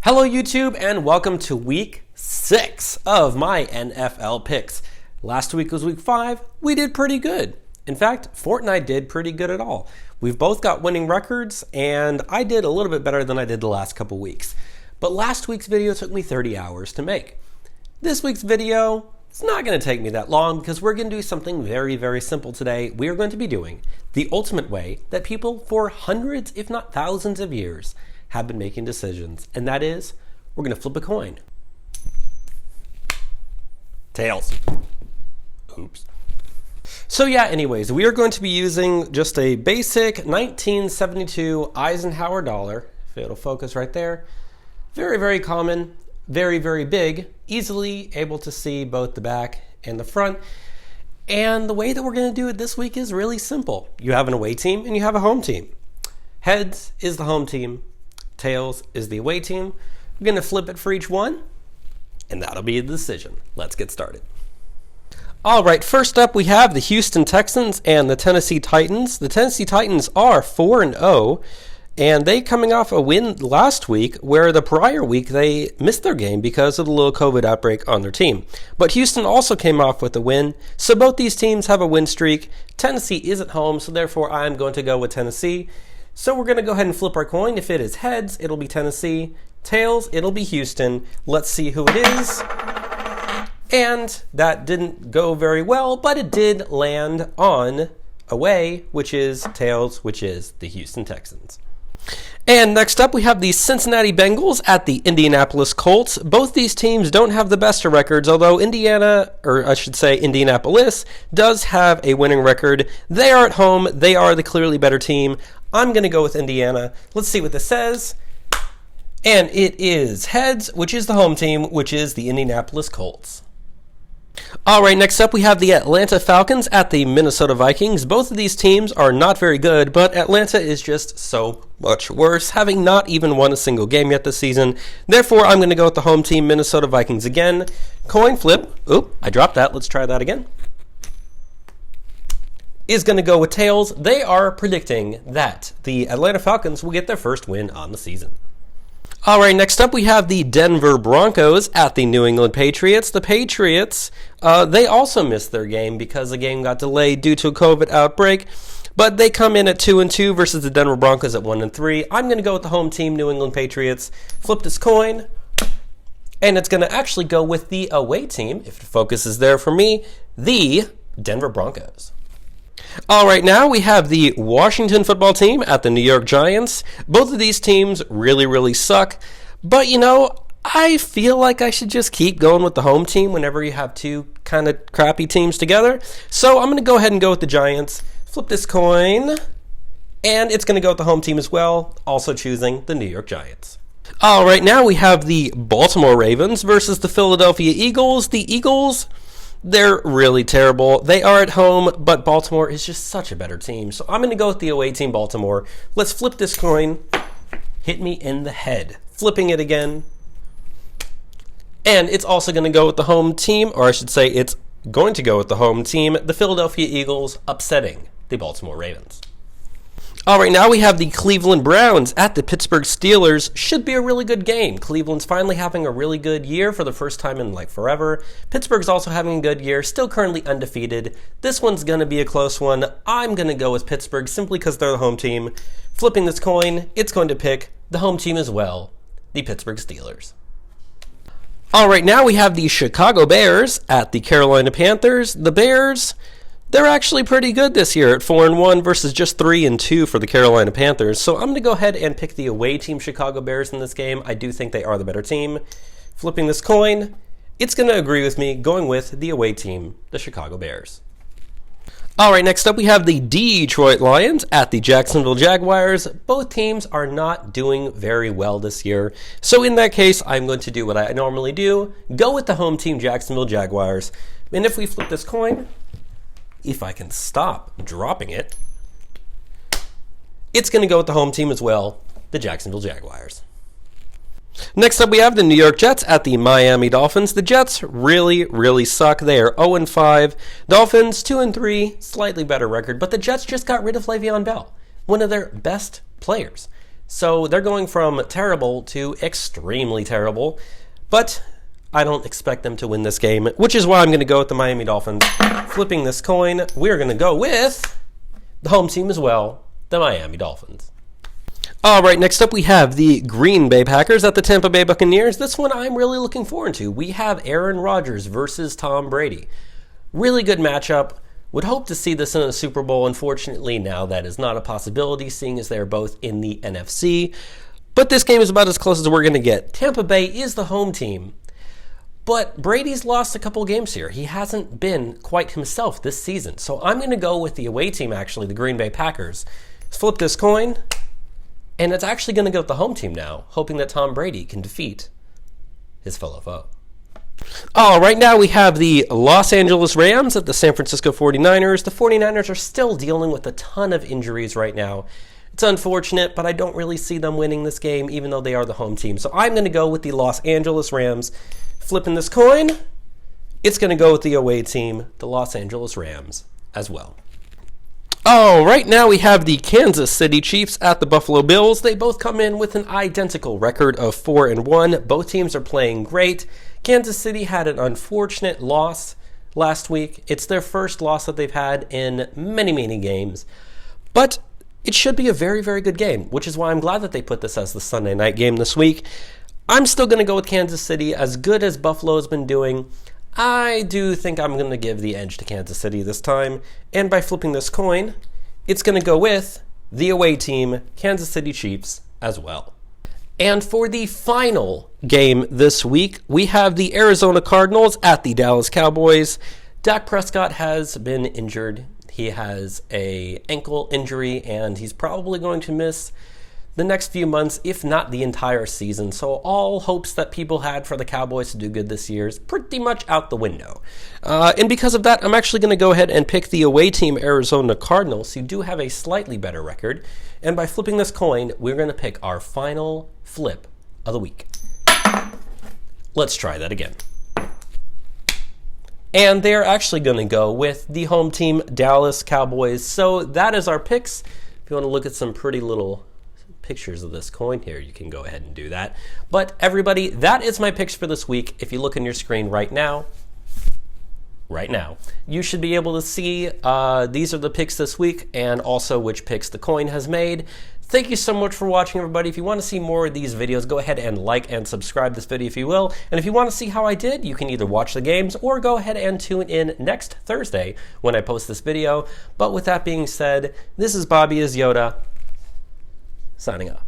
Hello YouTube and welcome to week 6 of my NFL picks. Last week was week 5. We did pretty good. In fact, Fort and I did pretty good at all. We've both got winning records and I did a little bit better than I did the last couple weeks. But last week's video took me 30 hours to make. This week's video, it's not going to take me that long because we're going to do something very, very simple today. We are going to be doing the ultimate way that people for hundreds, if not thousands of years have been making decisions, and that is we're going to flip a coin. Tails. Oops. So yeah, anyways, we are going to be using just a basic 1972 Eisenhower dollar. If it'll focus right there. Very, very common, very, very big, easily able to see both the back and the front. And the way that we're going to do it this week is really simple. You have an away team and you have a home team. Heads is the home team. Tails is the away team. We're going to flip it for each one, and that'll be the decision. Let's get started. All right, first up we have the Houston Texans and the Tennessee Titans. The Tennessee Titans are 4-0, and they coming off a win last week where the prior week they missed their game because of the little COVID outbreak on their team. But Houston also came off with a win, so both these teams have a win streak. Tennessee is at home, so therefore I'm going to go with Tennessee. So we're going to go ahead and flip our coin. If it is heads, it'll be Tennessee. Tails, it'll be Houston. Let's see who it is. And that didn't go very well, but it did land on away, which is tails, which is the Houston Texans. And next up, we have the Cincinnati Bengals at the Indianapolis Colts. Both these teams don't have the best of records, although Indianapolis does have a winning record. They are at home. They are the clearly better team. I'm going to go with Indiana. Let's see what this says. And it is heads, which is the home team, which is the Indianapolis Colts. All right, next up we have the Atlanta Falcons at the Minnesota Vikings. Both of these teams are not very good, but Atlanta is just so much worse, having not even won a single game yet this season. Therefore, I'm going to go with the home team, Minnesota Vikings again. Coin flip. Oop, I dropped that. Let's try that again. Is going to go with tails. They are predicting that the Atlanta Falcons will get their first win on the season. All right, next up we have the Denver Broncos at the New England Patriots. The Patriots, they also missed their game because the game got delayed due to a COVID outbreak, but they come in at 2-2 versus the Denver Broncos at 1-3. I'm going to go with the home team, New England Patriots. Flip this coin, and it's going to actually go with the away team, if the focus is there for me, the Denver Broncos. All right, now we have the Washington football team at the New York Giants. Both of these teams really, really suck. But, I feel like I should just keep going with the home team whenever you have two kind of crappy teams together. So I'm going to go ahead and go with the Giants. Flip this coin, and it's going to go with the home team as well, also choosing the New York Giants. All right, now we have the Baltimore Ravens versus the Philadelphia Eagles. The Eagles, they're really terrible. They are at home, but Baltimore is just such a better team. So I'm going to go with the away team, Baltimore. Let's flip this coin. Hit me in the head. Flipping it again. And it's also going to go with the home team, or I should say it's going to go with the home team, the Philadelphia Eagles, upsetting the Baltimore Ravens. All right, now we have the Cleveland Browns at the Pittsburgh Steelers. Should be a really good game. Cleveland's finally having a really good year for the first time in forever. Pittsburgh's also having a good year, still currently undefeated. This one's going to be a close one. I'm going to go with Pittsburgh simply because they're the home team. Flipping this coin, it's going to pick the home team as well, the Pittsburgh Steelers. All right, now we have the Chicago Bears at the Carolina Panthers. The Bears, they're actually pretty good this year at 4-1 versus just 3-2 for the Carolina Panthers. So I'm going to go ahead and pick the away team Chicago Bears in this game. I do think they are the better team. Flipping this coin, it's going to agree with me, going with the away team, the Chicago Bears. All right, next up we have the Detroit Lions at the Jacksonville Jaguars. Both teams are not doing very well this year. So in that case, I'm going to do what I normally do, go with the home team Jacksonville Jaguars. And if we flip this coin, if I can stop dropping it, it's going to go with the home team as well, the Jacksonville Jaguars. Next up, we have the New York Jets at the Miami Dolphins. The Jets really, really suck. They are 0-5. Dolphins, 2-3, slightly better record, but the Jets just got rid of Le'Veon Bell, one of their best players. So they're going from terrible to extremely terrible. But I don't expect them to win this game, which is why I'm going to go with the Miami Dolphins. Flipping this coin, we're going to go with the home team as well, the Miami Dolphins. All right, next up we have the Green Bay Packers at the Tampa Bay Buccaneers. This one I'm really looking forward to. We have Aaron Rodgers versus Tom Brady. Really good matchup. Would hope to see this in a Super Bowl. Unfortunately, now that is not a possibility, seeing as they're both in the NFC. But this game is about as close as we're going to get. Tampa Bay is the home team. But Brady's lost a couple games here. He hasn't been quite himself this season. So I'm going to go with the away team, actually, the Green Bay Packers. Let's flip this coin. And it's actually going to go with the home team now, hoping that Tom Brady can defeat his fellow foe. Oh, right now we have the Los Angeles Rams at the San Francisco 49ers. The 49ers are still dealing with a ton of injuries right now. It's unfortunate, but I don't really see them winning this game, even though they are the home team. So I'm going to go with the Los Angeles Rams. Flipping this coin, it's going to go with the away team, the Los Angeles Rams, as well. Oh, right now we have the Kansas City Chiefs at the Buffalo Bills. They both come in with an identical record of 4-1. Both teams are playing great. Kansas City had an unfortunate loss last week. It's their first loss that they've had in many, many games. But it should be a very, very good game, which is why I'm glad that they put this as the Sunday night game this week. I'm still going to go with Kansas City. As good as Buffalo has been doing, I do think I'm going to give the edge to Kansas City this time. And by flipping this coin, it's going to go with the away team, Kansas City Chiefs, as well. And for the final game this week, we have the Arizona Cardinals at the Dallas Cowboys. Dak Prescott has been injured. He has an ankle injury, and he's probably going to miss the next few months, if not the entire season. So all hopes that people had for the Cowboys to do good this year is pretty much out the window. And because of that, I'm actually going to go ahead and pick the away team, Arizona Cardinals, who do have a slightly better record. And by flipping this coin, we're going to pick our final flip of the week. Let's try that again. And they're actually going to go with the home team, Dallas Cowboys. So that is our picks. If you want to look at some pretty little pictures of this coin here, you can go ahead and do that. But everybody, that is my picks for this week. If you look on your screen right now, you should be able to see these are the picks this week and also which picks the coin has made. Thank you so much for watching, everybody. If you want to see more of these videos, go ahead and like and subscribe this video if you will. And if you want to see how I did, you can either watch the games or go ahead and tune in next Thursday when I post this video. But with that being said, this is Bobby as Yoda, signing off.